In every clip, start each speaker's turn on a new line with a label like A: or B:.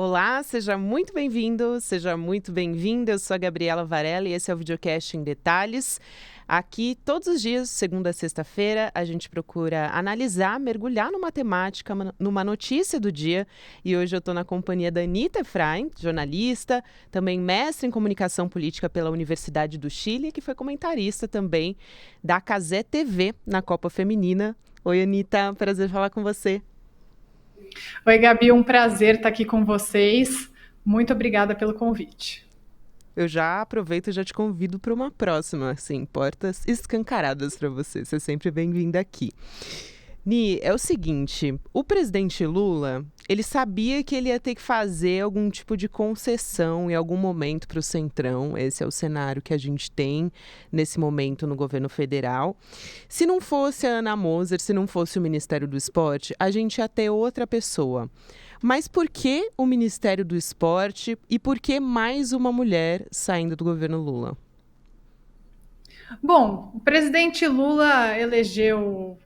A: Olá, seja muito bem-vindo, seja muito bem-vinda. Eu sou a Gabriela Varela e esse é o Videocast em Detalhes. Aqui, todos os dias, segunda a sexta-feira, a gente procura analisar, mergulhar numa temática, numa notícia do dia. E hoje eu estou na companhia da Anita Efraim, jornalista, também mestre em comunicação política pela Universidade do Chile, que foi comentarista também da Cazé TV na Copa Feminina. Oi, Anita, prazer falar com você.
B: Oi, Gabi, um prazer estar aqui com vocês. Muito obrigada pelo convite.
A: Eu já aproveito e já te convido para uma próxima, assim, portas escancaradas para você. Você é sempre bem-vinda aqui. Ni, é o seguinte, o presidente Lula, ele sabia que ele ia ter que fazer algum tipo de concessão em algum momento para o Centrão. Esse é o cenário que a gente tem nesse momento no governo federal. Se não fosse a Ana Moser, se não fosse o Ministério do Esporte, a gente ia ter outra pessoa. Mas por que o Ministério do Esporte e por que mais uma mulher saindo do governo Lula?
B: Bom, o presidente Lula elegeu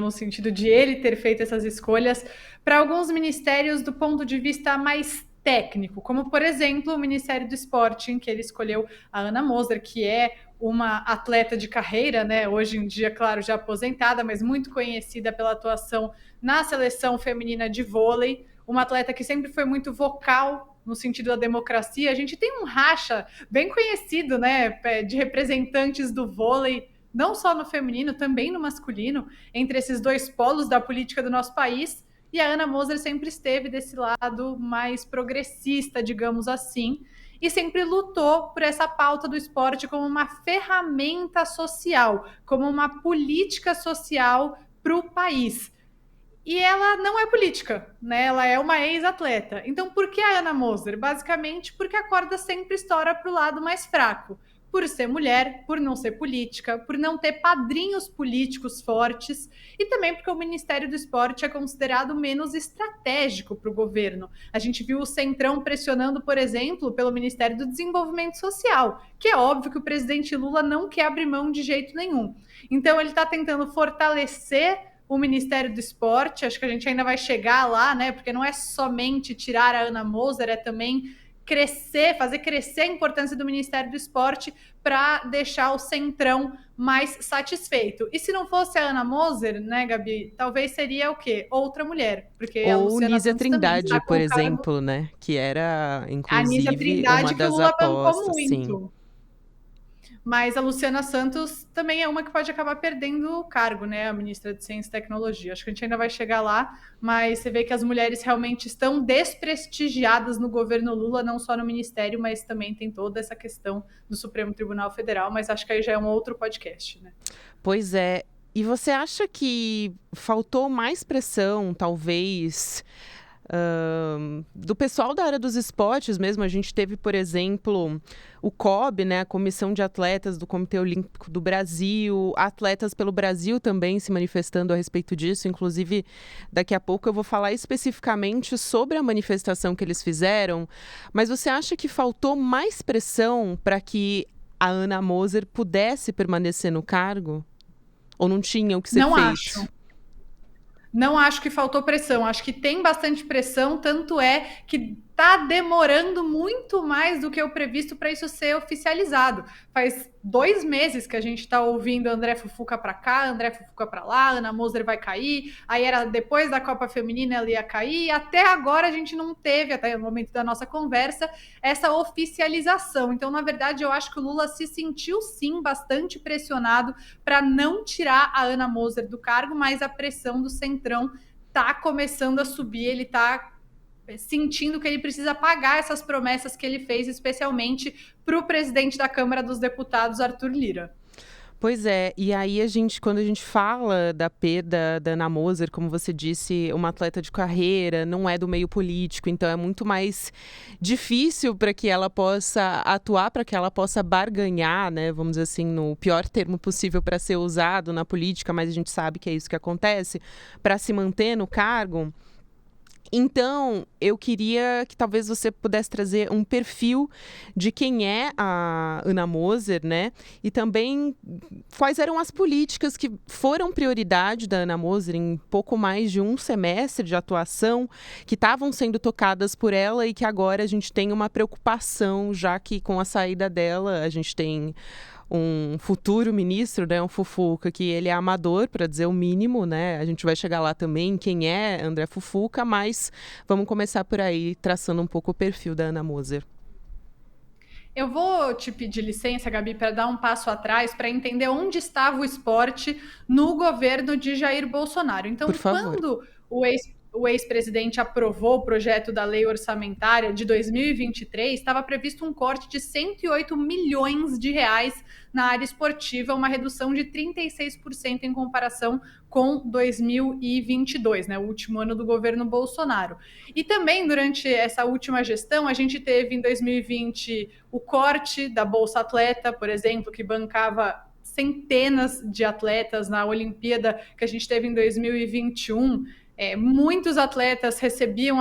B: no sentido de ele ter feito essas escolhas para alguns ministérios do ponto de vista mais técnico, como, por exemplo, o Ministério do Esporte, em que ele escolheu a Ana Moser, que é uma atleta de carreira, né? Hoje em dia, claro, já aposentada, mas muito conhecida pela atuação na seleção feminina de vôlei, uma atleta que sempre foi muito vocal no sentido da democracia. A gente tem um racha bem conhecido, né, de representantes do vôlei, não só no feminino, também no masculino, entre esses dois polos da política do nosso país. E a Ana Moser sempre esteve desse lado mais progressista, digamos assim, e sempre lutou por essa pauta do esporte como uma ferramenta social, como uma política social para o país. E ela não é política, né? Ela é uma ex-atleta. Então, por que a Ana Moser? Basicamente porque a corda sempre estoura para o lado mais fraco. Por ser mulher, por não ser política, por não ter padrinhos políticos fortes e também porque o Ministério do Esporte é considerado menos estratégico para o governo. A gente viu o Centrão pressionando, por exemplo, pelo Ministério do Desenvolvimento Social, que é óbvio que o presidente Lula não quer abrir mão de jeito nenhum. Então, ele está tentando fortalecer o Ministério do Esporte, acho que a gente ainda vai chegar lá, né? Porque não é somente tirar a Ana Moser, é também fazer crescer a importância do Ministério do Esporte para deixar o Centrão mais satisfeito. E se não fosse a Ana Moser, né, Gabi, talvez seria o quê? Outra mulher, porque a
A: Ou
B: Luciana
A: Nízia
B: Santos também
A: Trindade,
B: está
A: por
B: com o cargo.
A: exemplo, né? Que era,
B: A Anísia
A: inclusive, uma
B: Trindade, que o
A: das
B: Lula bancou
A: apostas, sim.
B: muito. Mas a Luciana Santos também é uma que pode acabar perdendo o cargo, né? A ministra de Ciência e Tecnologia. Acho que a gente ainda vai chegar lá, mas você vê que as mulheres realmente estão desprestigiadas no governo Lula, não só no ministério, mas também tem toda essa questão do Supremo Tribunal Federal, mas acho que aí já é um outro podcast, né?
A: Pois é. E você acha que faltou mais pressão, talvez, do pessoal da área dos esportes mesmo? A gente teve, por exemplo, o COB, né, a Comissão de Atletas do Comitê Olímpico do Brasil, atletas pelo Brasil também se manifestando a respeito disso. Inclusive, daqui a pouco eu vou falar especificamente sobre a manifestação que eles fizeram. Mas você acha que faltou mais pressão para que a Ana Moser pudesse permanecer no cargo? Ou não tinha o que ser
B: Não acho.
A: feito?
B: Não acho que faltou pressão, acho que tem bastante pressão, tanto é que está demorando muito mais do que o previsto para isso ser oficializado. Faz 2 meses que a gente está ouvindo André Fufuca para cá, André Fufuca para lá, Ana Moser vai cair, aí era depois da Copa Feminina ela ia cair, e até agora a gente não teve, até o momento da nossa conversa, essa oficialização. Então, na verdade, eu acho que o Lula se sentiu sim bastante pressionado para não tirar a Ana Moser do cargo, mas a pressão do Centrão está começando a subir, ele está sentindo que ele precisa pagar essas promessas que ele fez, especialmente para o presidente da Câmara dos Deputados, Arthur Lira.
A: Pois é, e aí quando a gente fala da perda da Ana Moser, como você disse, uma atleta de carreira, não é do meio político, então é muito mais difícil para que ela possa atuar, para que ela possa barganhar, né, vamos dizer assim, no pior termo possível para ser usado na política, mas a gente sabe que é isso que acontece, para se manter no cargo. Então, eu queria que talvez você pudesse trazer um perfil de quem é a Ana Moser, né? E também quais eram as políticas que foram prioridade da Ana Moser em pouco mais de um semestre de atuação, que estavam sendo tocadas por ela e que agora a gente tem uma preocupação, já que com a saída dela a gente tem um futuro ministro, né, um Fufuca, que ele é amador, para dizer o mínimo, né? A gente vai chegar lá também, quem é André Fufuca, mas vamos começar por aí, traçando um pouco o perfil da Ana Moser.
B: Eu vou te pedir licença, Gabi, para dar um passo atrás para entender onde estava o esporte no governo de Jair Bolsonaro.
A: Por
B: Então,
A: favor.
B: quando o ex-presidente aprovou o projeto da lei orçamentária de 2023, estava previsto um corte de 108 milhões de reais na área esportiva, uma redução de 36% em comparação com 2022, né, o último ano do governo Bolsonaro. E também, durante essa última gestão, a gente teve em 2020 o corte da Bolsa Atleta, por exemplo, que bancava centenas de atletas na Olimpíada que a gente teve em 2021. Muitos atletas recebiam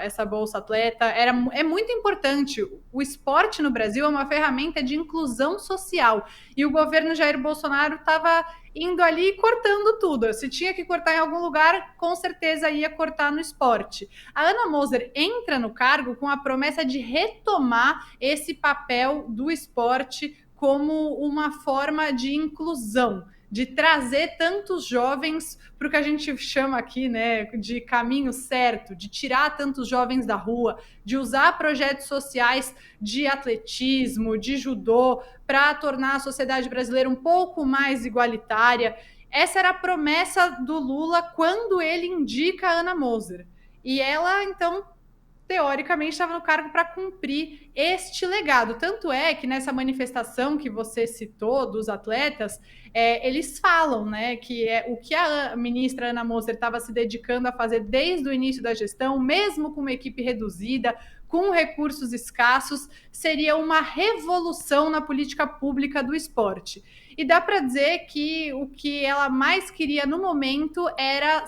B: essa bolsa atleta. É muito importante. O esporte no Brasil é uma ferramenta de inclusão social. E o governo Jair Bolsonaro estava indo ali e cortando tudo. Se tinha que cortar em algum lugar, com certeza ia cortar no esporte. A Ana Moser entra no cargo com a promessa de retomar esse papel do esporte como uma forma de inclusão, de trazer tantos jovens para o que a gente chama aqui, né, de caminho certo, de tirar tantos jovens da rua, de usar projetos sociais de atletismo, de judô, para tornar a sociedade brasileira um pouco mais igualitária. Essa era a promessa do Lula quando ele indica a Ana Moser. E ela, então, teoricamente, estava no cargo para cumprir este legado. Tanto é que nessa manifestação que você citou dos atletas, eles falam, né, que é o que a ministra Ana Moser estava se dedicando a fazer desde o início da gestão, mesmo com uma equipe reduzida, com recursos escassos, seria uma revolução na política pública do esporte. E dá para dizer que o que ela mais queria no momento era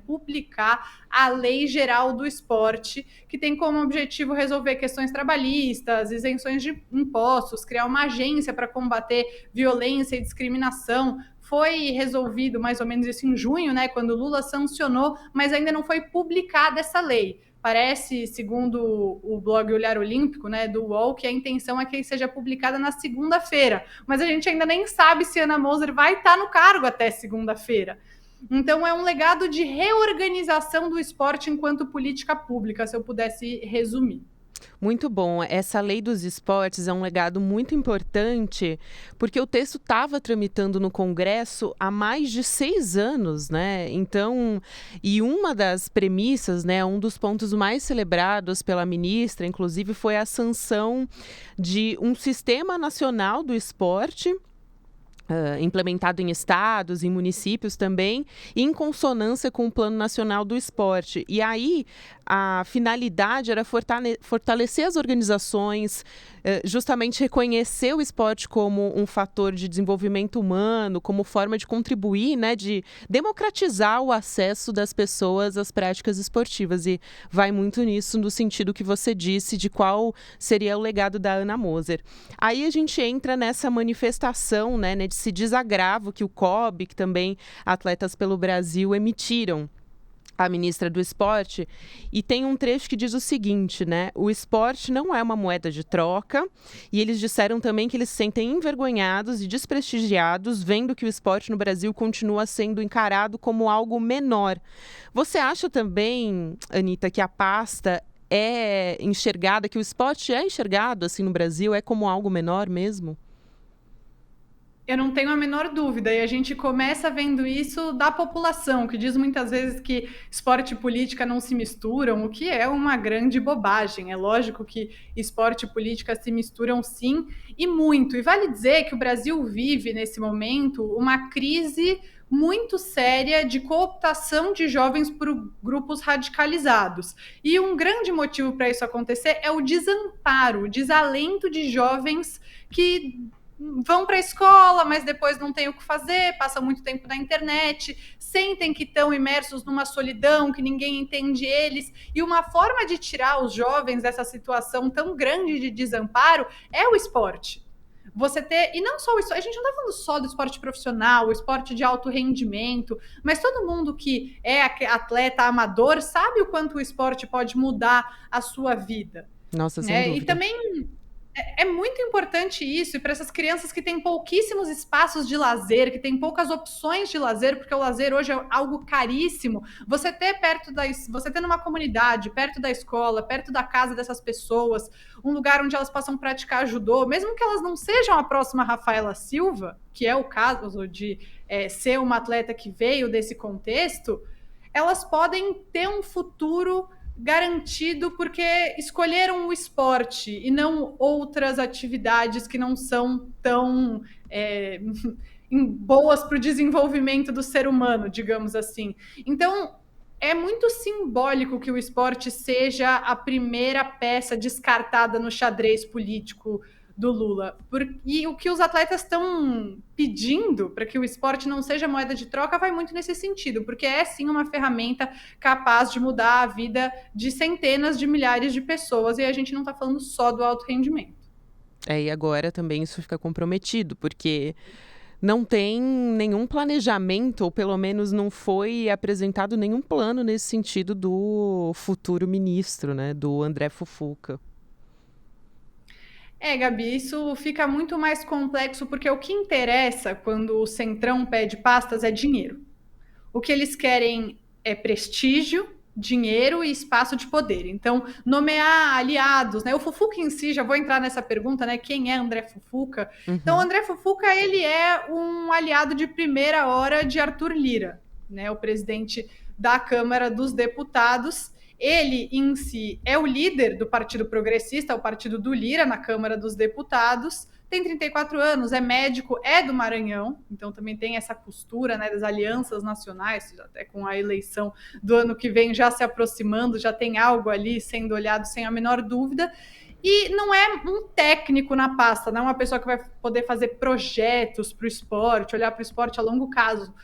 B: publicar a Lei Geral do Esporte, que tem como objetivo resolver questões trabalhistas, isenções de impostos, criar uma agência para combater violência e discriminação. Foi resolvido mais ou menos isso em junho, né, quando Lula sancionou, mas ainda não foi publicada essa lei. Parece, segundo o blog Olhar Olímpico, né, do UOL, que a intenção é que seja publicada na segunda-feira. Mas a gente ainda nem sabe se Ana Moser vai estar no cargo até segunda-feira. Então, é um legado de reorganização do esporte enquanto política pública, se eu pudesse resumir.
A: Muito bom. Essa lei dos esportes é um legado muito importante, porque o texto estava tramitando no Congresso há mais de 6 anos, né? Então, e uma das premissas, né, um dos pontos mais celebrados pela ministra, inclusive, foi a sanção de um sistema nacional do esporte, implementado em estados, em municípios também, em consonância com o Plano Nacional do Esporte. E aí, a finalidade era fortalecer as organizações, justamente reconhecer o esporte como um fator de desenvolvimento humano, como forma de contribuir, né, de democratizar o acesso das pessoas às práticas esportivas. E vai muito nisso, no sentido que você disse, de qual seria o legado da Ana Moser. Aí a gente entra nessa manifestação, né, nesse desagravo que o COB, que também Atletas pelo Brasil emitiram a ministra do Esporte, e tem um trecho que diz o seguinte, né? O esporte não é uma moeda de troca, e eles disseram também que eles se sentem envergonhados e desprestigiados vendo que o esporte no Brasil continua sendo encarado como algo menor. Você acha também, Anitta, que a pasta é enxergada, que o esporte é enxergado assim no Brasil, é como algo menor mesmo?
B: Eu não tenho a menor dúvida, e a gente começa vendo isso da população, que diz muitas vezes que esporte e política não se misturam, o que é uma grande bobagem. É lógico que esporte e política se misturam sim, e muito. E vale dizer que o Brasil vive, nesse momento, uma crise muito séria de cooptação de jovens por grupos radicalizados. E um grande motivo para isso acontecer é o desamparo, o desalento de jovens que vão para a escola, mas depois não tem o que fazer, passam muito tempo na internet, sentem que estão imersos numa solidão, que ninguém entende eles. E uma forma de tirar os jovens dessa situação tão grande de desamparo é o esporte. Você ter, e não só o esporte, a gente não está falando só do esporte profissional, o esporte de alto rendimento, mas todo mundo que é atleta amador sabe o quanto o esporte pode mudar a sua vida.
A: Nossa, sem
B: Né? E
A: dúvida.
B: também é muito importante isso, e para essas crianças que têm pouquíssimos espaços de lazer, que têm poucas opções de lazer, porque o lazer hoje é algo caríssimo, você ter numa comunidade, perto da escola, perto da casa dessas pessoas, um lugar onde elas possam praticar judô, mesmo que elas não sejam a próxima Rafaela Silva, que é o caso de ser uma atleta que veio desse contexto, elas podem ter um futuro garantido porque escolheram o esporte e não outras atividades que não são tão boas para o desenvolvimento do ser humano, digamos assim. Então, é muito simbólico que o esporte seja a primeira peça descartada no xadrez político do Lula. E o que os atletas estão pedindo para que o esporte não seja moeda de troca vai muito nesse sentido, porque é sim uma ferramenta capaz de mudar a vida de centenas de milhares de pessoas, e a gente não está falando só do alto rendimento.
A: E agora também isso fica comprometido, porque não tem nenhum planejamento, ou pelo menos não foi apresentado nenhum plano nesse sentido do futuro ministro, né, do André Fufuca.
B: Gabi, isso fica muito mais complexo porque o que interessa quando o Centrão pede pastas é dinheiro. O que eles querem é prestígio, dinheiro e espaço de poder. Então, nomear aliados, né? O Fufuca em si, já vou entrar nessa pergunta, né? Quem é André Fufuca? Então, o André Fufuca, ele é um aliado de primeira hora de Arthur Lira, né? O presidente da Câmara dos Deputados. Ele, em si, é o líder do Partido Progressista, o partido do Lira, na Câmara dos Deputados. Tem 34 anos, é médico, é do Maranhão, então também tem essa costura, né, das alianças nacionais, até com a eleição do ano que vem já se aproximando, já tem algo ali sendo olhado sem a menor dúvida. E não é um técnico na pasta, não é uma pessoa que vai poder fazer projetos para o esporte, olhar para o esporte a longo prazo.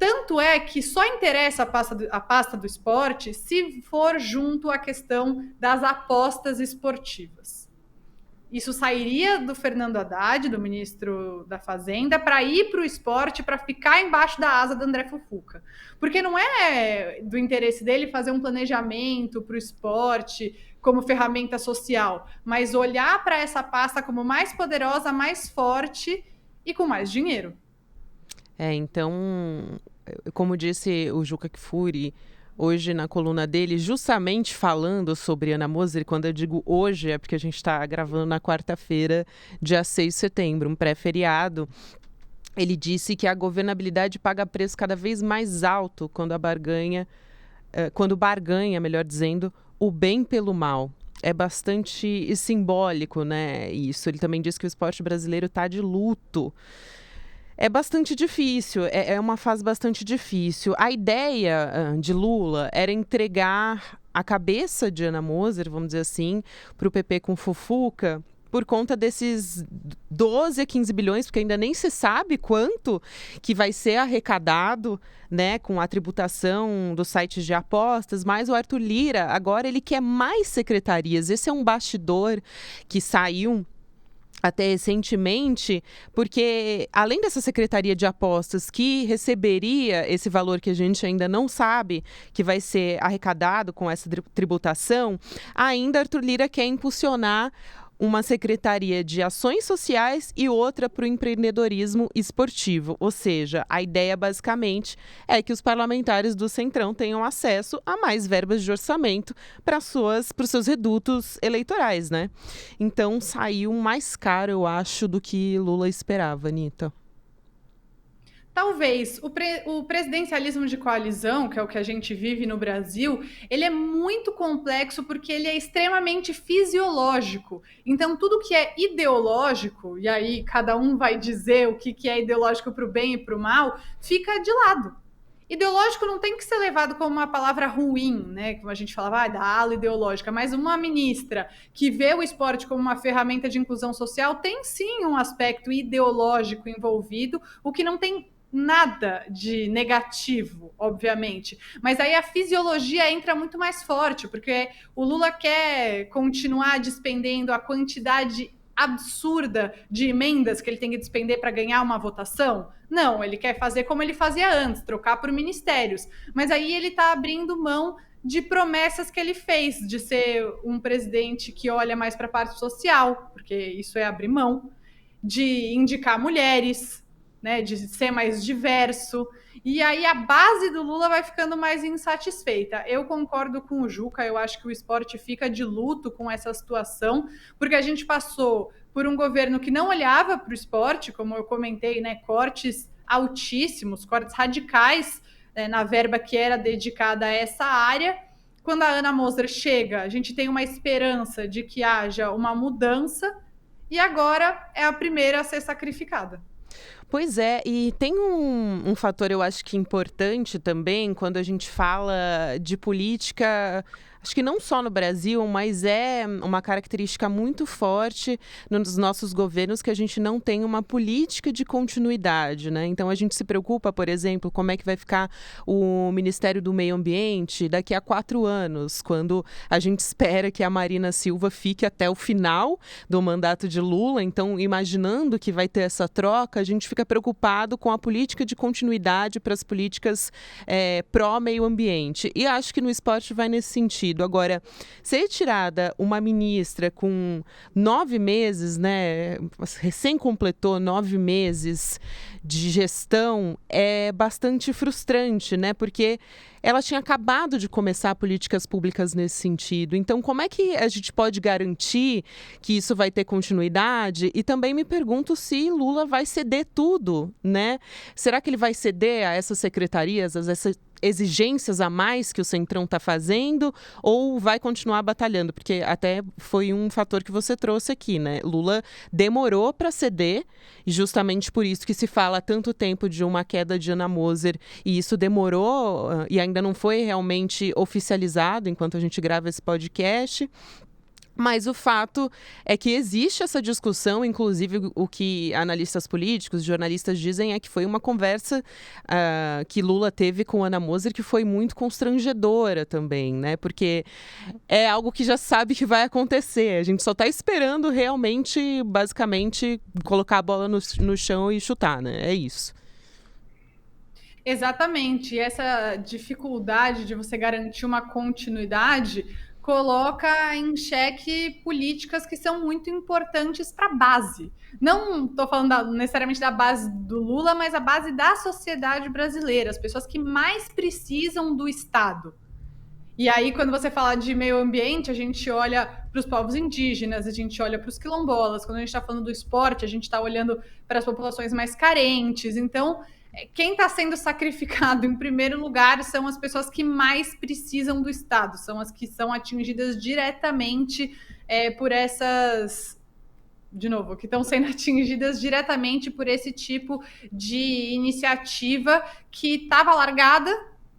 B: Tanto é que só interessa a pasta do esporte se for junto à questão das apostas esportivas. Isso sairia do Fernando Haddad, do ministro da Fazenda, para ir para o esporte, para ficar embaixo da asa do André Fufuca. Porque não é do interesse dele fazer um planejamento para o esporte como ferramenta social, mas olhar para essa pasta como mais poderosa, mais forte e com mais dinheiro.
A: Então, como disse o Juca Kfouri hoje na coluna dele, justamente falando sobre Ana Moser, quando eu digo hoje é porque a gente está gravando na quarta-feira, dia 6 de setembro, um pré-feriado. Ele disse que a governabilidade paga preço cada vez mais alto quando barganha, melhor dizendo, o bem pelo mal. É bastante simbólico, né? Isso. Ele também disse que o esporte brasileiro está de luto. É bastante difícil, é uma fase bastante difícil. A ideia de Lula era entregar a cabeça de Ana Moser, vamos dizer assim, para o PP com Fufuca, por conta desses 12 a 15 bilhões, porque ainda nem se sabe quanto que vai ser arrecadado, né, com a tributação dos sites de apostas, mas o Arthur Lira, agora ele quer mais secretarias. Esse é um bastidor que saiu até recentemente, porque além dessa secretaria de apostas que receberia esse valor que a gente ainda não sabe que vai ser arrecadado com essa tributação, ainda Arthur Lira quer impulsionar uma secretaria de ações sociais e outra para o empreendedorismo esportivo. Ou seja, a ideia basicamente é que os parlamentares do Centrão tenham acesso a mais verbas de orçamento para os seus redutos eleitorais, né? Então saiu mais caro, eu acho, do que Lula esperava, Anitta.
B: Talvez o presidencialismo de coalizão, que é o que a gente vive no Brasil, ele é muito complexo porque ele é extremamente fisiológico. Então, tudo que é ideológico, e aí cada um vai dizer o que é ideológico para o bem e para o mal, fica de lado. Ideológico não tem que ser levado como uma palavra ruim, né? Como a gente falava, da ala ideológica, mas uma ministra que vê o esporte como uma ferramenta de inclusão social tem sim um aspecto ideológico envolvido, o que não tem nada de negativo, obviamente. Mas aí a fisiologia entra muito mais forte, porque o Lula quer continuar despendendo a quantidade absurda de emendas que ele tem que despender para ganhar uma votação? Não, ele quer fazer como ele fazia antes, trocar por ministérios. Mas aí ele está abrindo mão de promessas que ele fez, de ser um presidente que olha mais para a parte social, porque isso é abrir mão, de indicar mulheres, né, de ser mais diverso. E aí a base do Lula vai ficando mais insatisfeita. Eu concordo com o Juca, eu acho que o esporte fica de luto com essa situação, porque a gente passou por um governo que não olhava para o esporte, como eu comentei, né, cortes altíssimos, cortes radicais, na verba que era dedicada a essa área. Quando a Ana Moser chega, a gente tem uma esperança de que haja uma mudança, e agora é a primeira a ser sacrificada.
A: Pois é, e tem um fator, eu acho que importante também, quando a gente fala de política, acho que não só no Brasil, mas é uma característica muito forte nos nossos governos que a gente não tem uma política de continuidade, né? Então a gente se preocupa, por exemplo, como é que vai ficar o Ministério do Meio Ambiente daqui a 4 anos, quando a gente espera que a Marina Silva fique até o final do mandato de Lula. Então, imaginando que vai ter essa troca, a gente fica preocupado com a política de continuidade para as políticas pró-meio ambiente. E acho que no esporte vai nesse sentido. Agora, ser retirada uma ministra com 9 meses, né, recém completou 9 meses de gestão, é bastante frustrante, né, porque ela tinha acabado de começar políticas públicas nesse sentido. Então, como é que a gente pode garantir que isso vai ter continuidade? E também me pergunto se Lula vai ceder tudo, né? Será que ele vai ceder a essas secretarias, a essas exigências a mais que o Centrão está fazendo, ou vai continuar batalhando? Porque até foi um fator que você trouxe aqui, né? Lula demorou para ceder, e justamente por isso que se fala há tanto tempo de uma queda de Ana Moser, e isso demorou e ainda não foi realmente oficializado enquanto a gente grava esse podcast. Mas o fato é que existe essa discussão, inclusive o que analistas políticos, jornalistas dizem é que foi uma conversa que Lula teve com Ana Moser que foi muito constrangedora também, né? Porque é algo que já sabe que vai acontecer. A gente só está esperando realmente, basicamente, colocar a bola no chão e chutar, né? É isso.
B: Exatamente. E essa dificuldade de você garantir uma continuidade coloca em xeque políticas que são muito importantes para a base. Não estou falando necessariamente da base do Lula, mas a base da sociedade brasileira, as pessoas que mais precisam do Estado. E aí, quando você fala de meio ambiente, a gente olha para os povos indígenas, a gente olha para os quilombolas. Quando a gente está falando do esporte, a gente está olhando para as populações mais carentes. Então, quem está sendo sacrificado em primeiro lugar são as pessoas que mais precisam do Estado, são as que são atingidas diretamente por essas. De novo, que estão sendo atingidas diretamente por esse tipo de iniciativa que estava largada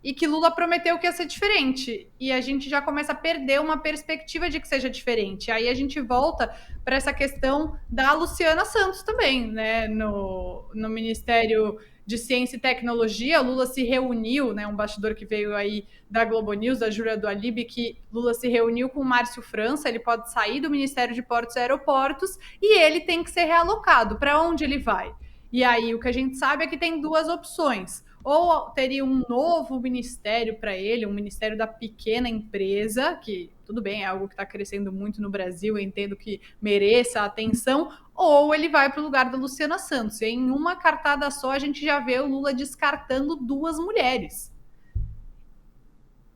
B: e que Lula prometeu que ia ser diferente. E a gente já começa a perder uma perspectiva de que seja diferente. Aí a gente volta para essa questão da Luciana Santos também, né? No Ministério de Ciência e Tecnologia, Lula se reuniu, né? Um bastidor que veio aí da Globo News, da Júlia do Alibe, que Lula se reuniu com o Márcio França, ele pode sair do Ministério de Portos e Aeroportos e ele tem que ser realocado. Para onde ele vai? E aí o que a gente sabe é que tem duas opções. Ou teria um novo ministério para ele, um ministério da pequena empresa, que tudo bem, é algo que está crescendo muito no Brasil, eu entendo que mereça atenção, ou ele vai para o lugar da Luciana Santos. E em uma cartada só a gente já vê o Lula descartando 2 mulheres.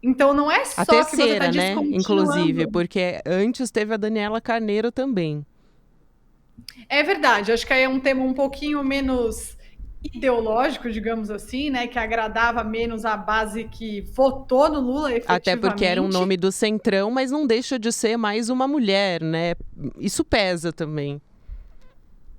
B: Então não é só
A: a terceira,
B: que você está
A: descontinuando, né? Inclusive, porque antes teve a Daniela Carneiro também.
B: É verdade, acho que aí é um tema um pouquinho menos ideológico, digamos assim, né, que agradava menos a base que votou no Lula efetivamente.
A: Até porque era um nome do Centrão, mas não deixa de ser mais uma mulher, né? Isso pesa também.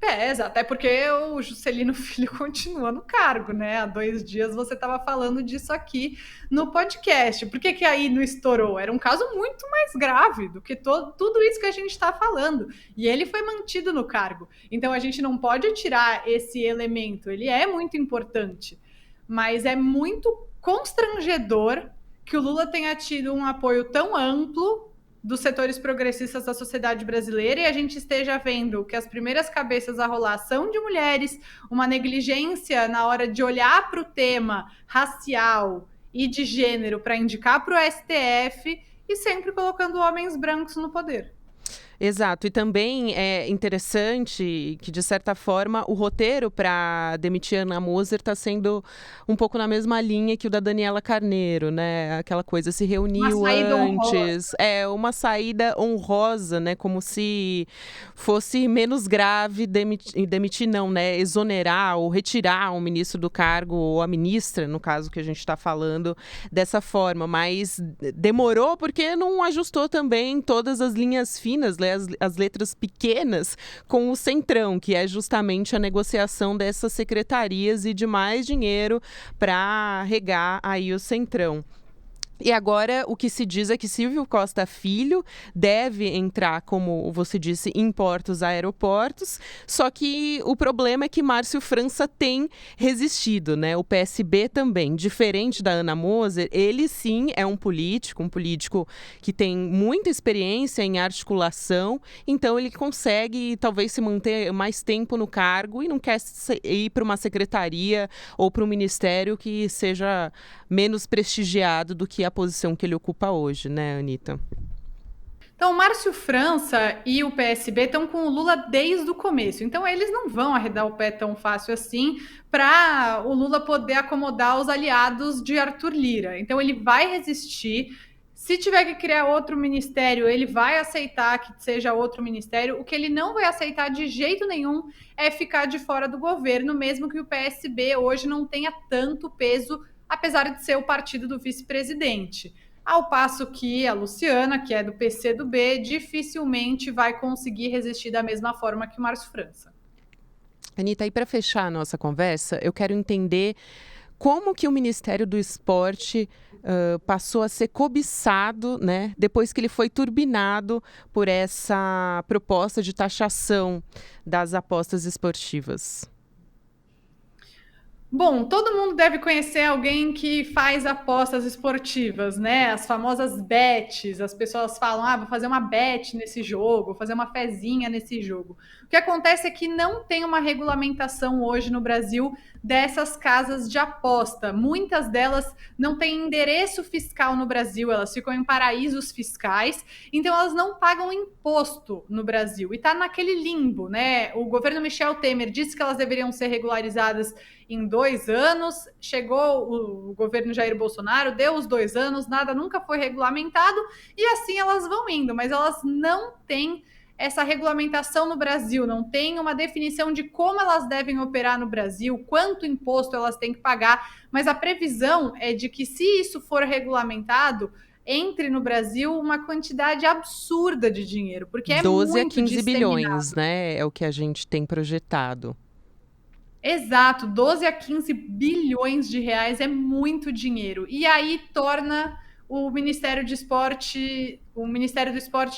B: Pesa, até porque o Juscelino Filho continua no cargo, né? Há 2 dias você estava falando disso aqui no podcast. Por que que aí não estourou? Era um caso muito mais grave do que tudo isso que a gente está falando. E ele foi mantido no cargo. Então a gente não pode tirar esse elemento. Ele é muito importante, mas é muito constrangedor que o Lula tenha tido um apoio tão amplo dos setores progressistas da sociedade brasileira e a gente esteja vendo que as primeiras cabeças a rolar são de mulheres, uma negligência na hora de olhar para o tema racial e de gênero para indicar para o STF e sempre colocando homens brancos no poder.
A: Exato, e também é interessante que, de certa forma, o roteiro para demitir Ana Moser está sendo um pouco na mesma linha que o da Daniela Carneiro, né? Aquela coisa, se reuniu antes, uma saída honrosa, né? Como se fosse menos grave demitir não, né? Exonerar ou retirar o ministro do cargo, ou a ministra, no caso que a gente está falando, dessa forma, mas demorou porque não ajustou também todas as linhas finas, as letras pequenas com o Centrão, que é justamente a negociação dessas secretarias e de mais dinheiro para regar aí o Centrão. E agora o que se diz é que Silvio Costa Filho deve entrar, como você disse, em portos, aeroportos, só que o problema é que Márcio França tem resistido, né? O PSB também, diferente da Ana Moser, ele sim é um político que tem muita experiência em articulação, então ele consegue talvez se manter mais tempo no cargo e não quer ir para uma secretaria ou para um ministério que seja menos prestigiado do que a posição que ele ocupa hoje, né, Anitta?
B: Então, o Márcio França e o PSB estão com o Lula desde o começo. Então, eles não vão arredar o pé tão fácil assim para o Lula poder acomodar os aliados de Arthur Lira. Então, ele vai resistir. Se tiver que criar outro ministério, ele vai aceitar que seja outro ministério. O que ele não vai aceitar de jeito nenhum é ficar de fora do governo, mesmo que o PSB hoje não tenha tanto peso, apesar de ser o partido do vice-presidente. Ao passo que a Luciana, que é do PCdoB, dificilmente vai conseguir resistir da mesma forma que o Márcio França.
A: Anitta, e para fechar a nossa conversa, eu quero entender como que o Ministério do Esporte passou a ser cobiçado, né, depois que ele foi turbinado por essa proposta de taxação das apostas esportivas.
B: Bom, todo mundo deve conhecer alguém que faz apostas esportivas, né? As famosas bets. As pessoas falam, vou fazer uma bet nesse jogo, vou fazer uma fezinha nesse jogo. O que acontece é que não tem uma regulamentação hoje no Brasil dessas casas de aposta. Muitas delas não têm endereço fiscal no Brasil, elas ficam em paraísos fiscais, então elas não pagam imposto no Brasil. E está naquele limbo, né? O governo Michel Temer disse que elas deveriam ser regularizadas em 2 anos, chegou o governo Jair Bolsonaro, deu os 2 anos, nada nunca foi regulamentado, e assim elas vão indo, mas elas não têm essa regulamentação no Brasil, não tem uma definição de como elas devem operar no Brasil, quanto imposto elas têm que pagar, mas a previsão é de que, se isso for regulamentado, entre no Brasil uma quantidade absurda de dinheiro, porque é
A: 12
B: muito
A: a 15
B: disseminado.
A: bilhões, né? É o que a gente tem projetado.
B: Exato, 12 a 15 bilhões de reais é muito dinheiro. E aí torna o Ministério do Esporte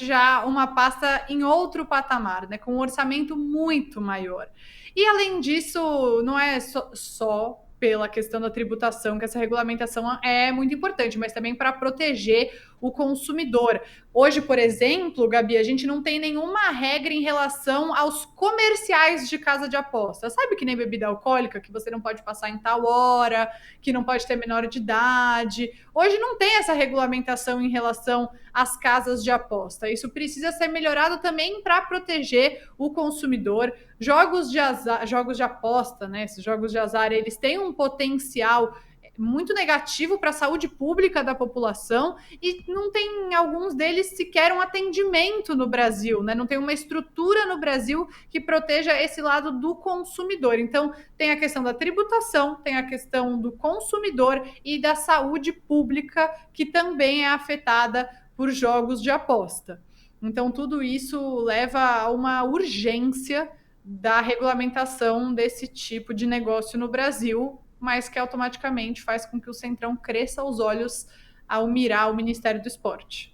B: já uma pasta em outro patamar, né, com um orçamento muito maior. E além disso, não é só pela questão da tributação que essa regulamentação é muito importante, mas também para proteger o consumidor. Hoje, por exemplo, Gabi, a gente não tem nenhuma regra em relação aos comerciais de casa de aposta. Sabe que nem bebida alcoólica, que você não pode passar em tal hora, que não pode ter menor de idade. Hoje não tem essa regulamentação em relação às casas de aposta. Isso precisa ser melhorado também para proteger o consumidor. Jogos de azar, jogos de aposta, né? Esses jogos de azar, eles têm um potencial muito negativo para a saúde pública da população e não tem alguns deles sequer um atendimento no Brasil, né? Não tem uma estrutura no Brasil que proteja esse lado do consumidor. Então, tem a questão da tributação, tem a questão do consumidor e da saúde pública, que também é afetada por jogos de aposta. Então, tudo isso leva a uma urgência da regulamentação desse tipo de negócio no Brasil, mas que automaticamente faz com que o Centrão cresça aos olhos ao mirar o Ministério do Esporte.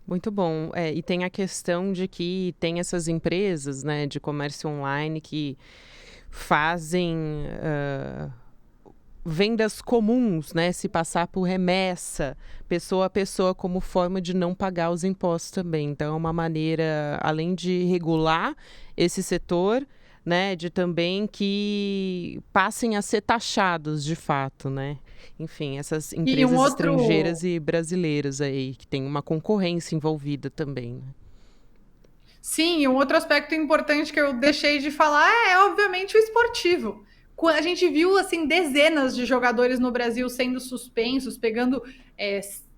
A: Muito bom. E tem a questão de que tem essas empresas, né, de comércio online que fazem vendas comuns, né, se passar por remessa, pessoa a pessoa, como forma de não pagar os impostos também. Então, é uma maneira, além de regular esse setor, né, de também que passem a ser taxados de fato, né? Enfim, essas
B: E um
A: empresas
B: outro
A: estrangeiras e brasileiras aí, que tem uma concorrência envolvida também, né?
B: Sim, um outro aspecto importante que eu deixei de falar obviamente, o esportivo. A gente viu assim dezenas de jogadores no Brasil sendo suspensos, pegando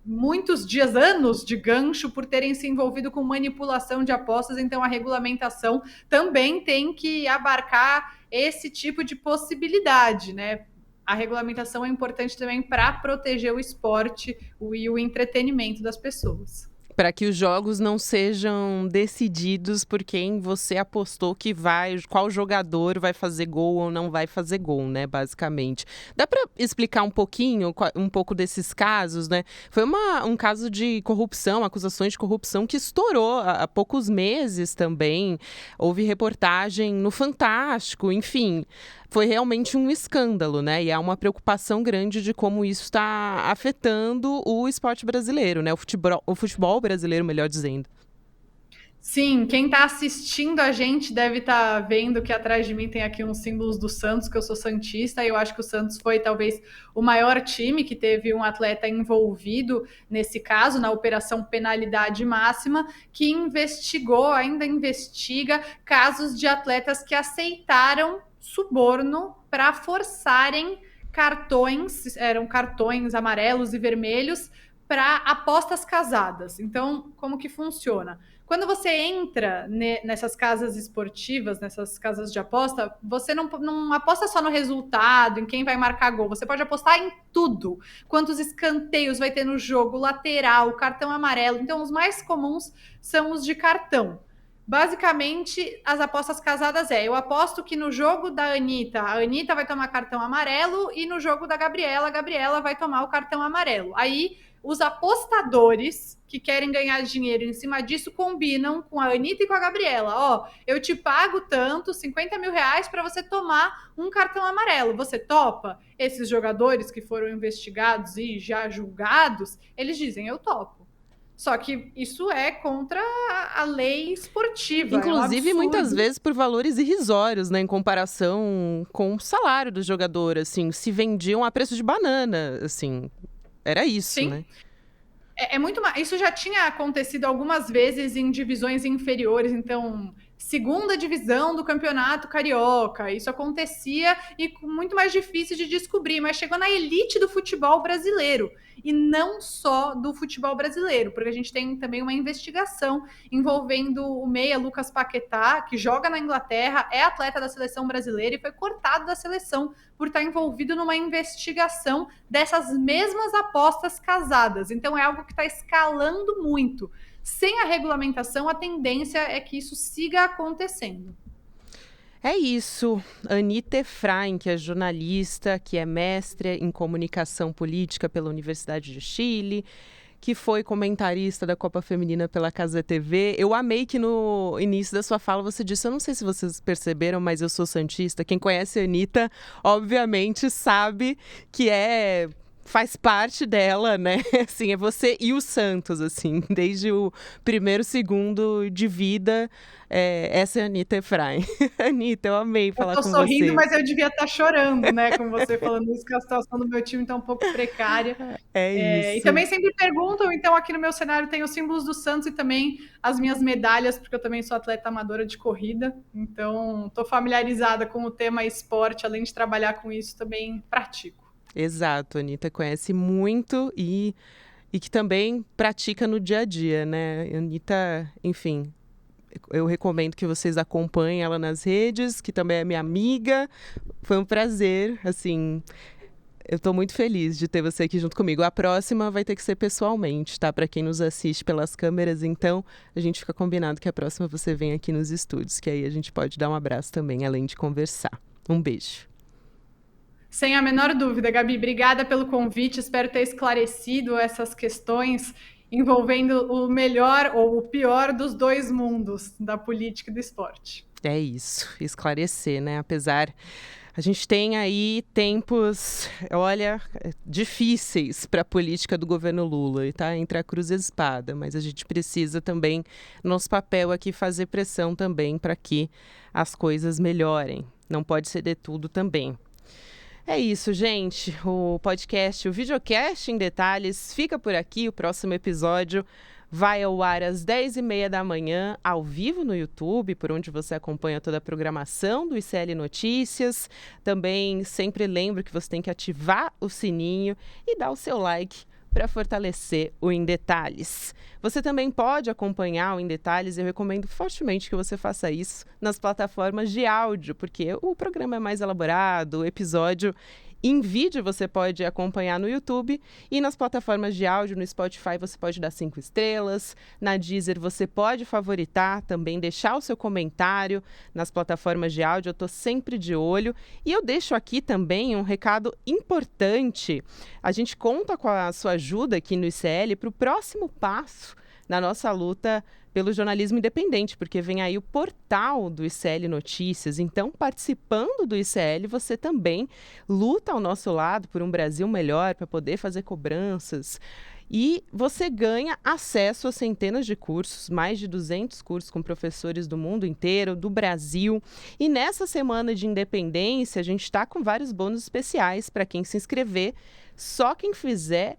B: muitos dias, anos de gancho por terem se envolvido com manipulação de apostas. Então, a regulamentação também tem que abarcar esse tipo de possibilidade, né? A regulamentação é importante também para proteger o esporte e o entretenimento das pessoas.
A: Para que os jogos não sejam decididos por quem você apostou que vai, qual jogador vai fazer gol ou não vai fazer gol, né, basicamente. Dá para explicar um pouquinho, um pouco desses casos, né? Foi um caso de corrupção, acusações de corrupção que estourou há poucos meses também. Houve reportagem no Fantástico, enfim. Foi realmente um escândalo, né? E há uma preocupação grande de como isso está afetando o esporte brasileiro, né? O futebol brasileiro, melhor dizendo.
B: Sim, quem está assistindo a gente deve estar vendo que atrás de mim tem aqui uns símbolos do Santos, que eu sou santista, e eu acho que o Santos foi talvez o maior time que teve um atleta envolvido nesse caso, na Operação Penalidade Máxima, que investigou, ainda investiga, casos de atletas que aceitaram suborno para forçarem cartões, eram cartões amarelos e vermelhos, para apostas casadas. Então, como que funciona? Quando você entra nessas casas esportivas, nessas casas de aposta, você não aposta só no resultado, em quem vai marcar gol. Você pode apostar em tudo. Quantos escanteios vai ter no jogo, lateral, cartão amarelo. Então, os mais comuns são os de cartão. Basicamente, as apostas casadas eu aposto que no jogo da Anitta, a Anitta vai tomar cartão amarelo e no jogo da Gabriela, a Gabriela vai tomar o cartão amarelo. Aí, os apostadores que querem ganhar dinheiro em cima disso combinam com a Anitta e com a Gabriela. Ó, eu te pago tanto, 50 mil reais, para você tomar um cartão amarelo. Você topa? Esses jogadores que foram investigados e já julgados, eles dizem, eu topo. Só que isso é contra a lei esportiva.
A: Inclusive,
B: é um
A: muitas
B: absurdo.
A: vezes por valores irrisórios, né, em comparação com o salário do jogador, assim, se vendiam a preço de banana, assim, era isso,
B: Sim.
A: né?
B: É muito mais. Isso já tinha acontecido algumas vezes em divisões inferiores, então, segunda divisão do Campeonato Carioca. Isso acontecia e muito mais difícil de descobrir, mas chegou na elite do futebol brasileiro. E não só do futebol brasileiro, porque a gente tem também uma investigação envolvendo o meia Lucas Paquetá, que joga na Inglaterra, é atleta da seleção brasileira e foi cortado da seleção por estar envolvido numa investigação dessas mesmas apostas casadas. Então, é algo que está escalando muito. Sem a regulamentação, a tendência é que isso siga acontecendo.
A: É isso. Anita Efraim, que é jornalista, que é mestre em comunicação política pela Universidade de Chile, que foi comentarista da Copa Feminina pela Casa TV. Eu amei que no início da sua fala você disse, eu não sei se vocês perceberam, mas eu sou santista. Quem conhece a Anitta, obviamente, sabe que faz parte dela, né? Assim, é você e o Santos, assim, desde o primeiro segundo de vida, essa é a Anita Efraim. Anitta, eu amei
B: Eu
A: falar
B: tô
A: com
B: sorrindo,
A: você.
B: mas eu devia estar chorando, né? Com você falando isso, que a situação do meu time está um pouco precária.
A: É
B: E
A: isso.
B: também sempre perguntam, então aqui no meu cenário tem os símbolos do Santos e também as minhas medalhas, porque eu também sou atleta amadora de corrida, então estou familiarizada com o tema esporte, além de trabalhar com isso, também pratico.
A: Exato, a Anitta conhece muito e que também pratica no dia a dia, né? A Anitta, enfim, eu recomendo que vocês acompanhem ela nas redes, que também é minha amiga. Foi um prazer, assim, Eu tô muito feliz de ter você aqui junto comigo. A próxima vai ter que ser pessoalmente, tá? Para quem nos assiste pelas câmeras, então a gente fica combinado que a próxima você vem aqui nos estúdios, que aí a gente pode dar um abraço também, além de conversar. Um beijo.
B: Sem a menor dúvida, Gabi. Obrigada pelo convite. Espero ter esclarecido essas questões envolvendo o melhor ou o pior dos dois mundos, da política e do esporte.
A: É isso, esclarecer, né? Apesar... A gente tem aí tempos, olha, difíceis para a política do governo Lula, e tá entre a cruz e a espada, mas a gente precisa também, nosso papel aqui, fazer pressão também para que as coisas melhorem. Não pode ceder tudo também. É isso, gente. O podcast, o videocast em detalhes, fica por aqui. O próximo episódio vai ao ar às 10h30 da manhã, ao vivo no YouTube, por onde você acompanha toda a programação do ICL Notícias. Também sempre lembro que você tem que ativar o sininho e dar o seu like para fortalecer o Em Detalhes. Você também pode acompanhar o Em Detalhes, eu recomendo fortemente que você faça isso nas plataformas de áudio, porque o programa é mais elaborado, o episódio em vídeo você pode acompanhar no YouTube e nas plataformas de áudio, no Spotify você pode dar 5 estrelas, na Deezer você pode favoritar, também deixar o seu comentário nas plataformas de áudio, eu estou sempre de olho. E eu deixo aqui também um recado importante, a gente conta com a sua ajuda aqui no ICL para o próximo passo na nossa luta pelo jornalismo independente, porque vem aí o portal do ICL Notícias. Então, participando do ICL, você também luta ao nosso lado por um Brasil melhor, para poder fazer cobranças. E você ganha acesso a centenas de cursos, mais de 200 cursos com professores do mundo inteiro, do Brasil. E nessa semana de independência, a gente está com vários bônus especiais para quem se inscrever. Só quem fizer...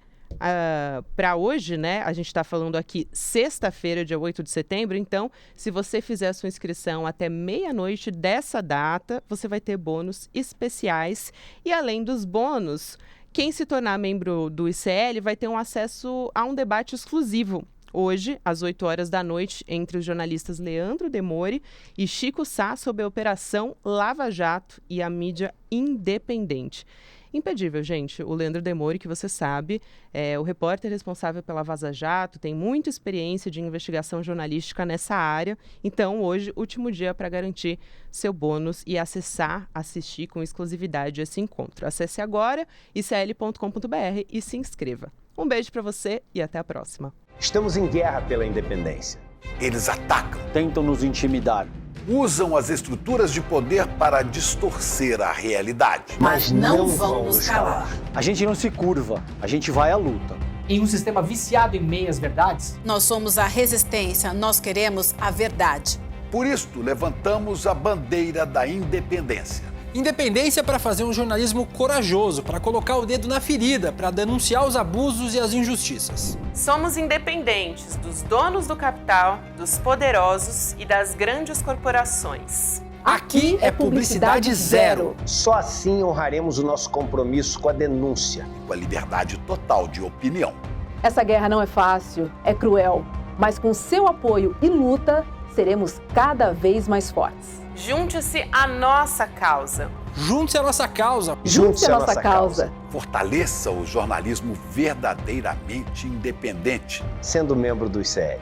A: para hoje, né? A gente está falando aqui sexta-feira, dia 8 de setembro. Então, se você fizer a sua inscrição até meia-noite dessa data, você vai ter bônus especiais. E além dos bônus, quem se tornar membro do ICL vai ter um acesso a um debate exclusivo. Hoje, às 8 horas da noite, entre os jornalistas Leandro Demore e Chico Sá, sobre a Operação Lava Jato e a mídia independente. Impedível, gente. O Leandro Demore, que você sabe, é o repórter responsável pela Vaza Jato, tem muita experiência de investigação jornalística nessa área. Então, hoje, último dia para garantir seu bônus e assistir com exclusividade esse encontro. Acesse agora icl.com.br e se inscreva. Um beijo para você e até a próxima.
C: Estamos em guerra pela independência.
D: Eles atacam,
E: tentam nos intimidar,
D: usam as estruturas de poder para distorcer a realidade.
C: Mas não vão nos calar.
E: A gente não se curva, a gente vai à luta.
F: Em um sistema viciado em meias-verdades,
G: nós somos a resistência, nós queremos a verdade.
D: Por isso, levantamos a bandeira da independência.
H: Independência para fazer um jornalismo corajoso, para colocar o dedo na ferida, para denunciar os abusos e as injustiças.
A: Somos independentes dos donos do capital, dos poderosos e das grandes corporações.
H: Aqui é publicidade zero.
C: Só assim honraremos o nosso compromisso com a denúncia.
D: Com a liberdade total de opinião.
I: Essa guerra não é fácil, é cruel, mas com seu apoio e luta, seremos cada vez mais fortes.
A: Junte-se à nossa causa.
H: Junte-se à nossa causa.
C: Junte-se à nossa causa.
D: Fortaleça o jornalismo verdadeiramente independente.
C: Sendo membro do ICL.